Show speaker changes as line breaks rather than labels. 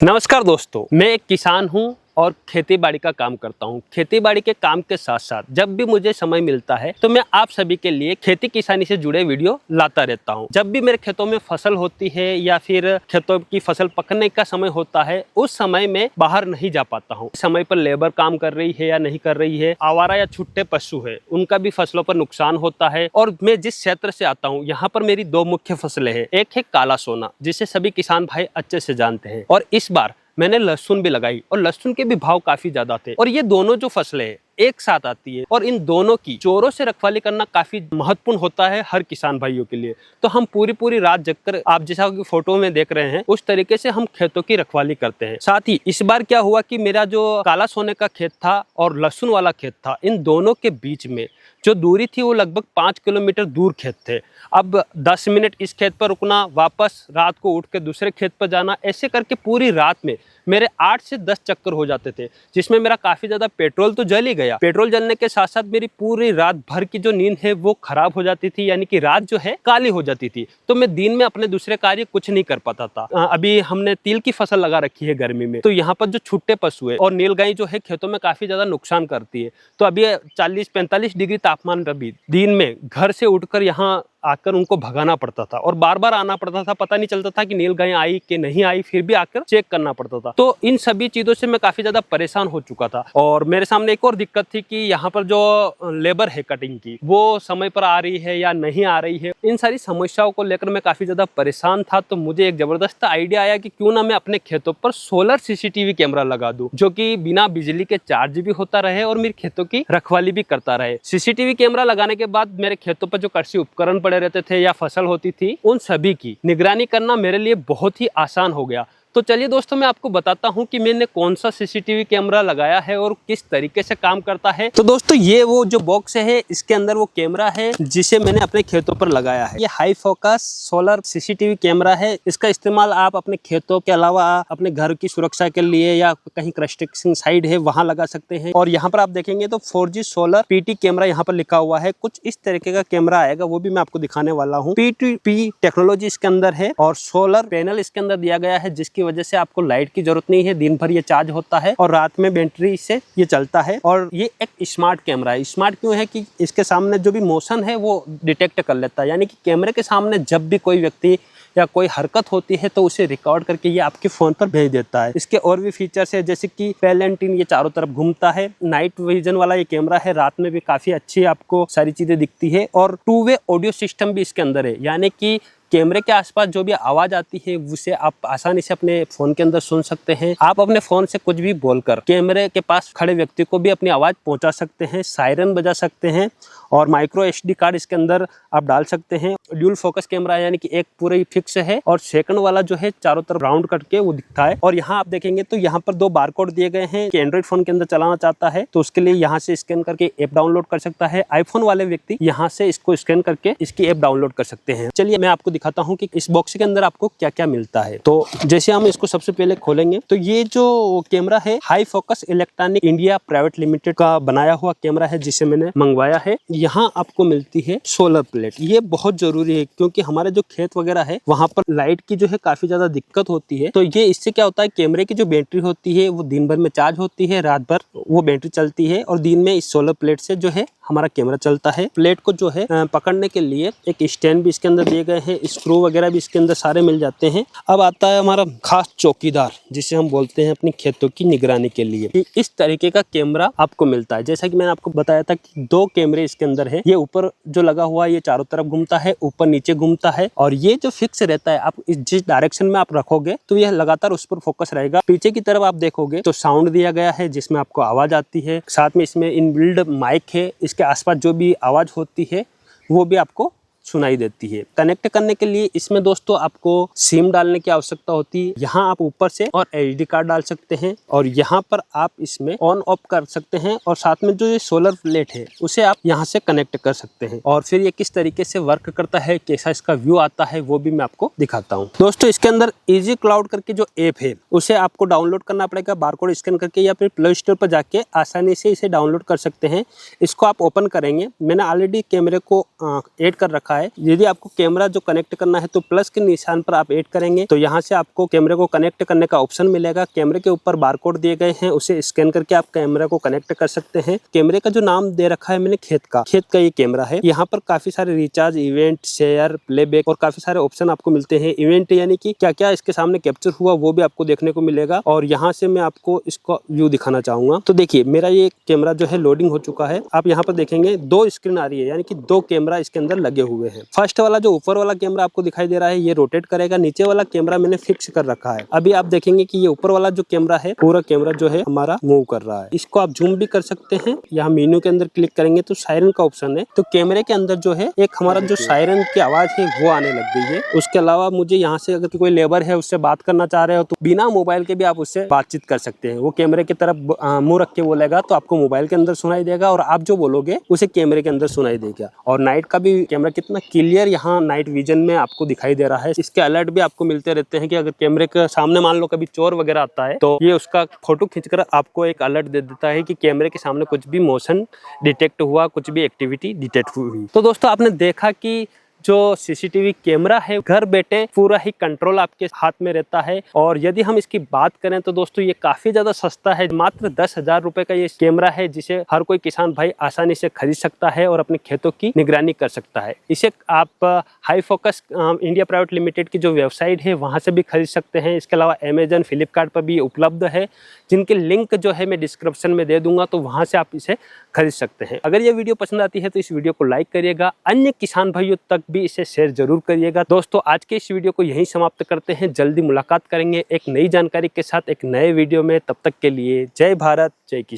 नमस्कार दोस्तों, मैं एक किसान हूं और खेती बाड़ी का काम करता हूं। खेती बाड़ी के काम के साथ साथ जब भी मुझे समय मिलता है तो मैं आप सभी के लिए खेती किसानी से जुड़े वीडियो लाता रहता हूं। जब भी मेरे खेतों में फसल होती है या फिर खेतों की फसल पकने का समय होता है, उस समय में बाहर नहीं जा पाता हूं। समय पर लेबर काम कर रही है या नहीं कर रही है, आवारा या छुट्टे पशु है, उनका भी फसलों पर नुकसान होता है। और मैं जिस क्षेत्र से आता हूँ, यहाँ पर मेरी दो मुख्य फसलें हैं। एक है काला सोना, जिसे सभी किसान भाई अच्छे से जानते हैं, और इस बार मैंने लहसुन भी लगाई और लहसुन के भी भाव काफी ज्यादा थे। और ये दोनों जो फसलें हैं एक साथ आती है और इन दोनों की चोरों से रखवाली करना काफी महत्वपूर्ण होता है हर किसान भाइयों के लिए। तो हम पूरी रात जगकर, आप जैसा कि फोटो में देख रहे हैं, उस तरीके से हम खेतों की रखवाली करते हैं। साथ ही इस बार क्या हुआ कि मेरा जो काला सोने का खेत था और लहसुन वाला खेत था, इन दोनों के बीच में जो दूरी थी वो लगभग 5 किलोमीटर दूर खेत थे। अब 10 मिनट इस खेत पर रुकना, वापस रात को उठ के दूसरे खेत पर जाना, ऐसे करके पूरी रात में मेरे 8 से 10 चक्कर हो जाते थे, जिसमें मेरा काफी ज्यादा पेट्रोल तो जल ही गया। पेट्रोल जलने के साथ साथ मेरी पूरी रात भर की जो नींद है वो खराब हो जाती थी, यानी कि रात जो है काली हो जाती थी। तो मैं दिन में अपने दूसरे कार्य कुछ नहीं कर पाता था। अभी हमने तिल की फसल लगा रखी है गर्मी में, तो यहाँ पर जो छुट्टे पशु है और नीलगाय जो है खेतों में काफी ज्यादा नुकसान करती है। तो अभी 40-45 डिग्री तापमान, रबी दिन में घर से उठकर यहाँ आकर उनको भगाना पड़ता था और बार बार आना पड़ता था। पता नहीं चलता था कि नीलगाय आई कि नहीं आई, फिर भी आकर चेक करना पड़ता था। तो इन सभी चीजों से मैं काफी ज्यादा परेशान हो चुका था। और मेरे सामने एक और दिक्कत थी कि यहाँ पर जो लेबर है कटिंग की, वो समय पर आ रही है या नहीं आ रही है। इन सारी समस्याओं को लेकर मैं काफी ज्यादा परेशान था। तो मुझे एक जबरदस्त आइडिया आया कि क्यों ना मैं अपने खेतों पर सोलर सीसीटीवी कैमरा लगा दूं, जो कि बिना बिजली के चार्ज भी होता रहे और मेरे खेतों की रखवाली भी करता रहे। सीसीटीवी कैमरा लगाने के बाद मेरे खेतों पर जो कृषि उपकरण पड़े रहते थे या फसल होती थी, उन सभी की निगरानी करना मेरे लिए बहुत ही आसान हो गया। तो चलिए दोस्तों, मैं आपको बताता हूं कि मैंने कौन सा सीसीटीवी कैमरा लगाया है और किस तरीके से काम करता है। तो दोस्तों, ये वो जो बॉक्स है, इसके अंदर वो कैमरा है जिसे मैंने अपने खेतों पर लगाया है। ये high focus solar CCTV camera है। इसका इस्तेमाल आप अपने खेतों के अलावा अपने घर की सुरक्षा के लिए या कहीं कंस्ट्रक्शन साइड है वहां लगा सकते हैं। और यहाँ पर आप देखेंगे तो 4G सोलर PT कैमरा यहाँ पर लिखा हुआ है। कुछ इस तरीके का कैमरा आएगा, वो भी मैं आपको दिखाने वाला हूँ। P2P टेक्नोलॉजी इसके अंदर है और सोलर पैनल इसके अंदर दिया गया है, जिसकी वजह से आपको लाइट की जरूरत नहीं है। दिन भर ये चार्ज होता है और रात में बैटरी से ये चलता है। और ये एक स्मार्ट कैमरा है। स्मार्ट क्यों है कि इसके सामने जो भी मोशन है वो डिटेक्ट कर लेता है, यानी कि कैमरे के सामने जब भी कोई व्यक्ति या कोई हरकत होती है तो उसे रिकॉर्ड करके ये आपके फोन पर भेज देता है। इसके और भी फीचर्स है, जैसे कि पैलेंटिन, ये चारों तरफ घूमता है। नाइट विजन वाला ये कैमरा है, रात में भी काफी अच्छी आपको सारी चीजें दिखती है। और 2 वे ऑडियो सिस्टम भी इसके अंदर है, यानी कि कैमरे के आसपास जो भी आवाज आती है उसे आप आसानी से अपने फोन के अंदर सुन सकते हैं। आप अपने फोन से कुछ भी बोलकर कैमरे के पास खड़े व्यक्ति को भी अपनी आवाज पहुंचा सकते हैं, सायरन बजा सकते हैं। और माइक्रो SD कार्ड इसके अंदर आप डाल सकते हैं। ड्यूल फोकस कैमरा है, यानी कि एक पूरे फिक्स है और सेकंड वाला जो है चारों तरफ राउंड करके वो दिखता है। और यहाँ आप देखेंगे तो यहाँ पर 2 बारकोड दिए गए हैं कि एंड्रॉइड फोन के अंदर चलाना चाहता है तो उसके लिए यहाँ से स्कैन करके ऐप डाउनलोड कर सकता है। आईफोन वाले व्यक्ति यहाँ से इसको स्कैन करके इसकी ऐप डाउनलोड कर सकते हैं। चलिए मैं आपको दिखाता हूँ कि इस बॉक्स के अंदर आपको क्या क्या मिलता है। तो जैसे हम इसको सबसे पहले खोलेंगे तो ये जो कैमरा है high focus electronic India private limited का बनाया हुआ कैमरा है, जिसे मैंने मंगवाया है। यहाँ आपको मिलती है सोलर प्लेट। ये बहुत जरूरी है क्योंकि हमारे जो खेत वगैरह है वहां पर लाइट की जो है काफी ज्यादा दिक्कत होती है। तो ये इससे क्या होता है, कैमरे की जो बैटरी होती है वो दिन भर में चार्ज होती है, रात भर वो बैटरी चलती है और दिन में इस सोलर प्लेट से जो है हमारा कैमरा चलता है। प्लेट को जो है पकड़ने के लिए एक स्टैंड भी इसके अंदर दिए गए हैं, स्क्रू वगैरह भी इसके अंदर सारे मिल जाते हैं। अब आता है हमारा खास चौकीदार, जिसे हम बोलते हैं अपनी खेतों की निगरानी के लिए। इस तरीके का कैमरा आपको मिलता है। जैसा कि मैंने आपको बताया था कि 2 कैमरे इसके अंदर है। ये ऊपर जो लगा हुआ है ये चारों तरफ घूमता है, ऊपर नीचे घूमता है। और ये जो फिक्स रहता है, आप जिस डायरेक्शन में आप रखोगे तो यह लगातार उस पर फोकस रहेगा। पीछे की तरफ आप देखोगे तो साउंड दिया गया है जिसमें आपको आवाज आती है। साथ में इसमें इनबिल्ड माइक है, इसके आसपास जो भी आवाज होती है वो भी आपको सुनाई देती है। कनेक्ट करने के लिए इसमें दोस्तों आपको सिम डालने की आवश्यकता होती है। यहाँ आप ऊपर से और SD कार्ड डाल सकते हैं और यहाँ पर आप इसमें ऑन ऑफ कर सकते हैं। और साथ में जो ये सोलर प्लेट है उसे आप यहाँ से कनेक्ट कर सकते हैं। और फिर ये किस तरीके से वर्क करता है, कैसा इसका व्यू आता है, वो भी मैं आपको दिखाता हूँ। दोस्तों, इसके अंदर इजी क्लाउड करके जो ऐप है उसे आपको डाउनलोड करना पड़ेगा बारकोड स्कैन करके, या फिर प्ले स्टोर पर जाके आसानी से इसे डाउनलोड कर सकते हैं। इसको आप ओपन करेंगे। मैंने ऑलरेडी कैमरे को ऐड कर रखा है। यदि आपको कैमरा जो कनेक्ट करना है तो प्लस के निशान पर आप ऐड करेंगे तो यहाँ से आपको कैमरे को कनेक्ट करने का ऑप्शन मिलेगा। कैमरे के ऊपर बारकोड दिए गए हैं, उसे स्कैन करके आप कैमरा को कनेक्ट कर सकते हैं। कैमरे का जो नाम दे रखा है मैंने खेत का ये कैमरा है। यहाँ पर काफी सारे रिचार्ज, इवेंट, शेयर, प्लेबैक और काफी सारे ऑप्शन आपको मिलते हैं। इवेंट यानी कि क्या क्या इसके सामने कैप्चर हुआ वो भी आपको देखने को मिलेगा। और यहाँ से मैं आपको इसका व्यू दिखाना चाहूंगा। तो देखिए मेरा ये कैमरा जो है लोडिंग हो चुका है। आप यहाँ पर देखेंगे 2 स्क्रीन आ रही है, यानी कि 2 कैमरा इसके अंदर लगे हुए हैं। फर्स्ट वाला जो ऊपर वाला कैमरा आपको दिखाई दे रहा है ये रोटेट करेगा, नीचे वाला कैमरा मैंने फिक्स कर रखा है। अभी आप देखेंगे कि ये ऊपर वाला जो कैमरा है पूरा कैमरा जो है हमारा मूव कर रहा है। इसको आप जूम भी कर सकते हैं। यहाँ मेन्यू के अंदर क्लिक करेंगे तो सायरन का ऑप्शन है, तो कैमरे के अंदर जो है एक हमारा जो सायरन की आवाज है वो आने लग गई है। उसके अलावा मुझे यहाँ से अगर कोई लेबर है उससे बात करना चाह रहे हो तो बिना मोबाइल के भी आप उससे बातचीत कर सकते हैं। वो कैमरे की तरफ मुंह रख के बोलेगा तो आपको मोबाइल के अंदर सुनाई देगा और आप जो बोलोगे उसे कैमरे के अंदर सुनाई देगा। और नाइट का भी कैमरा कितना क्लियर यहाँ नाइट विजन में आपको दिखाई दे रहा है। इसके अलर्ट भी आपको मिलते रहते हैं कि अगर कैमरे के सामने मान लो कभी चोर वगैरह आता है तो ये उसका फोटो खींचकर आपको एक अलर्ट दे देता है कि कैमरे के सामने कुछ भी मोशन डिटेक्ट हुआ, कुछ भी एक्टिविटी डिटेक्ट हुई। तो दोस्तों आपने देखा कि जो सीसीटीवी कैमरा है घर बैठे पूरा ही कंट्रोल आपके हाथ में रहता है। और यदि हम इसकी बात करें तो दोस्तों ये काफी ज्यादा सस्ता है। मात्र 10,000 रुपए का ये कैमरा है जिसे हर कोई किसान भाई आसानी से खरीद सकता है और अपने खेतों की निगरानी कर सकता है। इसे आप high focus India private limited की जो वेबसाइट है वहां से भी खरीद सकते हैं। इसके अलावा अमेजन, फ्लिपकार्ट पर भी उपलब्ध है, जिनके लिंक जो है मैं डिस्क्रिप्शन में दे दूंगा, तो वहां से आप इसे खरीद सकते हैं। अगर ये वीडियो पसंद आती है तो इस वीडियो को लाइक करिएगा, अन्य किसान भाइयों तक भी इसे शेयर जरूर करिएगा। दोस्तों आज के इस वीडियो को यहीं समाप्त करते हैं। जल्दी मुलाकात करेंगे एक नई जानकारी के साथ एक नए वीडियो में। तब तक के लिए जय भारत, जय किसान।